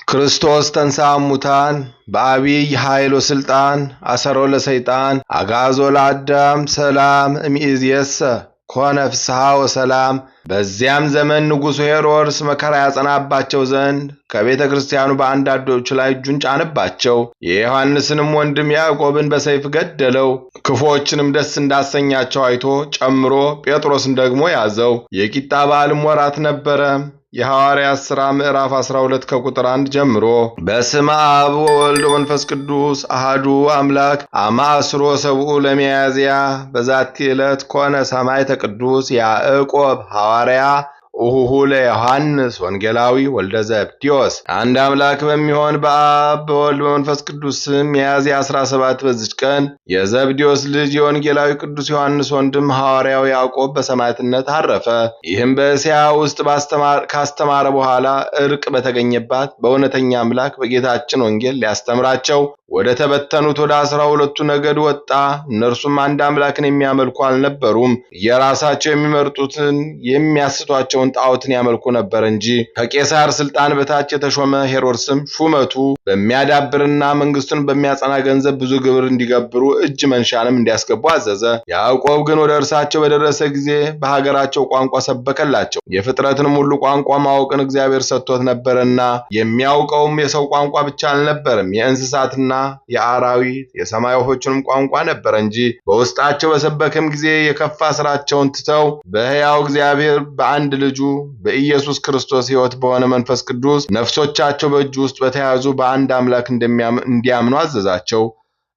ክርስቶስ ተንሥአ እሙታን በአቢይ ኃይል ወሥልጣን አሰሮ ለሰይጣን አግዓዞ ለአዳም ሰላም እምይእዜሰ ኮነ ፍስሐ ወሰላም። በዚያም ዘመን ንጉሡ ሄሮድስ መከራ ያጸናባቸው ዘንድ ከቤተ ክርስቲያኑ በአንዳንዶቹ ላይ እጁን ጫነባቸው። የዮሐንስንም ወንድም ያዕቆብን በሰይፍ ገደለው። ክፉዎችንም ደስ እንዳሰኛቸው አይቶ ጨምሮ ጴጥሮስን ደግሞ ያዘው። የቂጣ በዓልም ወራት ነበረ። የሐዋርያት ሥራ ምዕራፍ 12 ከቁጥር 1 ጀምሮ። በስመ አብ ወወልድ ወመንፈስ ቅዱስ አሐዱ አምላክ አማስሮ ሰብኡ ለሚያዝያ በዛቲ ዕለት ኮነ ሰማዕተ ቅዱስ ያዕቆብ ሐዋርያ ኡሁሁ ለዮሐንስ ወንጌላዊ ወልደ ዘብዴዎስ። አንድ አምላክ በሚሆን በአብ በወልድ በመንፈስ ቅዱስ ስም ሚያዝያ 17 በዚች ቀን የዘብዴዎስ ልጅ የወንጌላዊ ቅዱስ ዮሐንስ ወንድም ሐዋርያው ያዕቆብ በሰማዕትነት አረፈ። ይህም በእስያ ውስጥ ካስተማረ በኋላ ዕርቅ በተገኘባት በእውነተኛ አምላክ በጌታችን ወንጌል ሊያስተምራቸው ወደ ተበተኑት ወደ 12ቱ ነገድ ወጣ። እነርሱም አንድ አምላክን የሚያመልኩ አልነበሩም። የራሳቸው የሚመርጡትን የሚያስቷቸውን ጣዖትን ያመልኩ ነበር እንጂ። ከቄሳር ስልጣን በታች የተሾመ ሄሮድስም ሹመቱ በሚያዳብርና መንግስቱን በሚያጸና ገንዘብ ብዙ ግብር እንዲገብሩ እጅ መንሻንም እንዲያስገቡ አዘዘ። ያዕቆብ ግን ወደ እርሳቸው በደረሰ ጊዜ በሀገራቸው ቋንቋ ሰበከላቸው። የፍጥረትንም ሁሉ ቋንቋ ማወቅን እግዚአብሔር ሰጥቶት ነበርና የሚያውቀውም የሰው ቋንቋ ብቻ አልነበረም፣ የእንስሳትና የአራዊት የሰማይ ወፎችንም ቋንቋ ነበር እንጂ። በውስጣቸው በሰበከም ጊዜ የከፋ ስራቸውን ትተው በሕያው እግዚአብሔር በአንድ ልጁ በኢየሱስ ክርስቶስ ሕይወት በሆነ መንፈስ ቅዱስ ነፍሶቻቸው በእጁ ውስጥ በተያዙ በአንድ አምላክ እንዲያምኑ አዘዛቸው።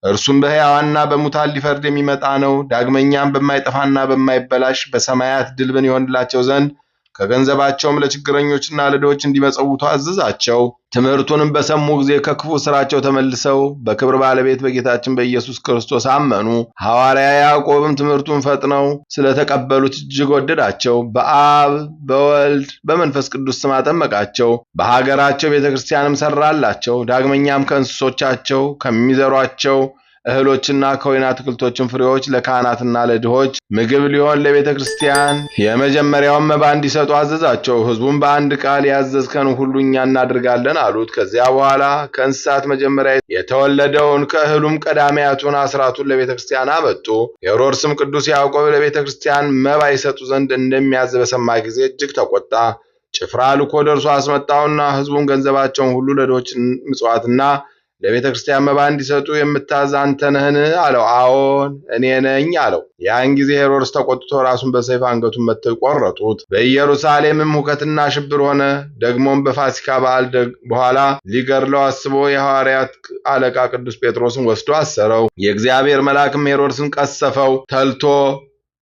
እርሱም በሕያዋንና በሙታን ሊፈርድ የሚመጣ ነው። ዳግመኛም በማይጠፋና በማይበላሽ በሰማያት ድልብን ይሆንላቸው ዘንድ ከገንዘባቸውም ለችግረኞችና ለድሆች እንዲመጸውቱ አዘዛቸው። ትምህርቱንም በሰሙ ጊዜ ከክፉ ስራቸው ተመልሰው በክብር ባለቤት በጌታችን በኢየሱስ ክርስቶስ አመኑ። ሐዋርያ ያዕቆብም ትምህርቱን ፈጥነው ስለተቀበሉት እጅግ ወደዳቸው። በአብ በወልድ በመንፈስ ቅዱስ ስም አጠመቃቸው። በሀገራቸው ቤተክርስቲያንም ሰራላቸው። ዳግመኛም ከእንስሶቻቸው ከሚዘሯቸው እህሎችና ከወይን አትክልቶችን ፍሬዎች ለካህናትና ለድሆች ምግብ ሊሆን ለቤተ ክርስቲያን የመጀመሪያውን መባ እንዲሰጡ አዘዛቸው። ሕዝቡም በአንድ ቃል ያዘዝከን ሁሉ እኛ እናደርጋለን አሉት። ከዚያ በኋላ ከእንስሳት መጀመሪያ የተወለደውን ከእህሉም ቀዳሚያቱን አስራቱን ለቤተ ክርስቲያን አመጡ። ሄሮድስም ቅዱስ ያዕቆብ ለቤተ ክርስቲያን መባ ይሰጡ ዘንድ እንደሚያዝ በሰማ ጊዜ እጅግ ተቆጣ። ጭፍራ ልኮ ደርሶ አስመጣውና ሕዝቡን ገንዘባቸውን ሁሉ ለድሆች ምጽዋትና ለቤተ ክርስቲያን መባ እንዲሰጡ የምታዝ አንተ ነህን? አለው። አዎን እኔ ነኝ አለው። ያን ጊዜ ሄሮድስ ተቆጥቶ ራሱን በሰይፍ አንገቱን መትተው ቆረጡት። በኢየሩሳሌምም ሁከትና ሽብር ሆነ። ደግሞም በፋሲካ በዓል በኋላ ሊገድለው አስቦ የሐዋርያት አለቃ ቅዱስ ጴጥሮስን ወስዶ አሰረው። የእግዚአብሔር መልአክም ሄሮድስን ቀሰፈው፣ ተልቶ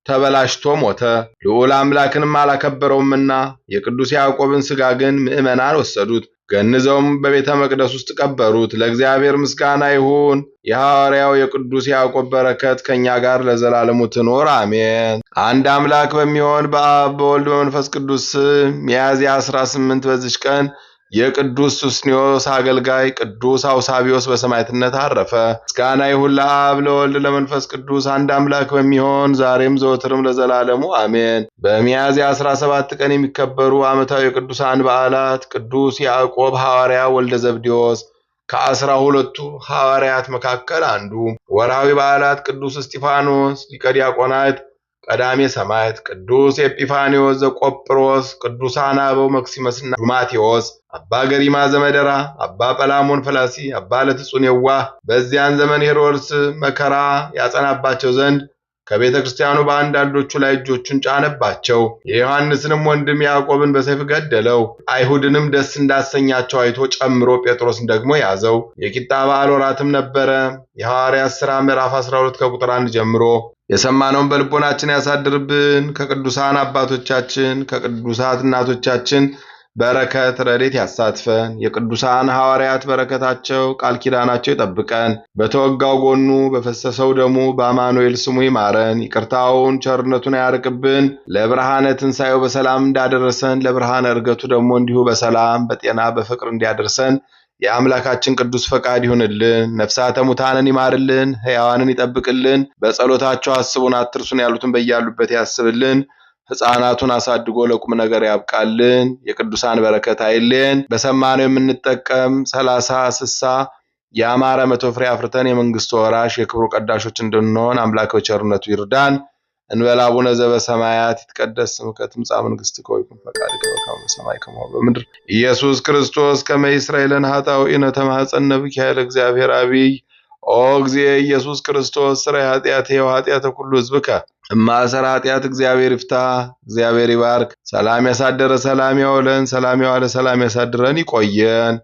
ተበላሽቶ ሞተ። ልዑል አምላክንም አላከበረውምና። የቅዱስ ያዕቆብን ሥጋ ግን ምዕመናን ወሰዱት፣ ገንዘውም በቤተ መቅደስ ውስጥ ቀበሩት። ለእግዚአብሔር ምስጋና ይሁን። የሐዋርያው የቅዱስ ያዕቆብ በረከት ከኛ ጋር ለዘላለሙ ትኖር አሜን። አንድ አምላክ በሚሆን በአብ በወልድ በመንፈስ ቅዱስ ስም ሚያዝያ 18 በዚች ቀን የቅዱስ ሱስንዮስ አገልጋይ ቅዱስ አውሳቢዮስ በሰማዕትነት አረፈ። ምስጋና ይሁን ለአብ ለወልድ ለመንፈስ ቅዱስ አንድ አምላክ በሚሆን ዛሬም ዘወትርም ለዘላለሙ አሜን። በሚያዝያ 17 ቀን የሚከበሩ ዓመታዊ የቅዱሳን በዓላት ቅዱስ ያዕቆብ ሐዋርያ ወልደ ዘብዴዎስ ከ12ቱ ሐዋርያት መካከል አንዱ። ወርሃዊ በዓላት ቅዱስ እስጢፋኖስ ሊቀ ዲያቆናት ቀዳሜ ሰማዕት፣ ቅዱስ ኤጲፋንዮስ ዘቆጵሮስ፣ ቅዱሳን አበው መክሲመስና ዱማቴዎስ፣ አባ ገሪማ ዘመደራ፣ አባ ጰላሞን ፈላሲ፣ አባ ለትጹን የዋህ። በዚያን ዘመን ሄሮድስ መከራ ያጸናባቸው ዘንድ ከቤተ ክርስቲያኑ በአንዳንዶቹ ላይ እጆቹን ጫነባቸው። የዮሐንስንም ወንድም ያዕቆብን በሰይፍ ገደለው። አይሁድንም ደስ እንዳሰኛቸው አይቶ ጨምሮ ጴጥሮስን ደግሞ ያዘው። የቂጣ በዓል ወራትም ነበረ። የሐዋርያት ሥራ ምዕራፍ 12 ከቁጥር 1 ጀምሮ። የሰማነውን በልቦናችን ያሳድርብን። ከቅዱሳን አባቶቻችን ከቅዱሳት እናቶቻችን በረከት ረድኤት ያሳትፈን። የቅዱሳን ሐዋርያት በረከታቸው ቃል ኪዳናቸው ይጠብቀን። በተወጋው ጎኑ በፈሰሰው ደሙ በአማኑኤል ስሙ ይማረን። ይቅርታውን ቸርነቱን ያርቅብን። ለብርሃነ ትንሣኤው በሰላም እንዳደረሰን ለብርሃነ ዕርገቱ ደግሞ እንዲሁ በሰላም በጤና በፍቅር እንዲያደርሰን የአምላካችን ቅዱስ ፈቃድ ይሁንልን። ነፍሳተ ሙታንን ይማርልን፣ ሕያዋንን ይጠብቅልን። በጸሎታቸው አስቡን አትርሱን ያሉትን በያሉበት ያስብልን። ሕፃናቱን አሳድጎ ለቁም ነገር ያብቃልን። የቅዱሳን በረከት አይለየን። በሰማነው የምንጠቀም 30፣ 60 ያማረ 100 ፍሬ አፍርተን የመንግስቱ ወራሽ የክብሩ ቀዳሾች እንድንሆን አምላክ በቸርነቱ ይርዳን። እንበል አቡነ ዘበሰማያት ይትቀደስ ስምከ ትምጻእ መንግሥትከ ወይኩን ፈቃድከ በከመ በሰማይ ከማሁ በምድር ኢየሱስ ክርስቶስ ከመ ይስረይ ለነ ኃጣውኢነ ተማኅፀነ ብከ ኃይለ እግዚአብሔር አብይ ኦ እግዚእ ኢየሱስ ክርስቶስ ስራይ ኃጢአቴ ወኃጢአተ ኩሉ ሕዝብከ እማሰረ ኃጢአት እግዚአብሔር ይፍታ። እግዚአብሔር ይባርክ። ሰላም ያሳደረ ሰላም ያውለን፣ ሰላም ያዋለ ሰላም ያሳድረን። ይቆየን።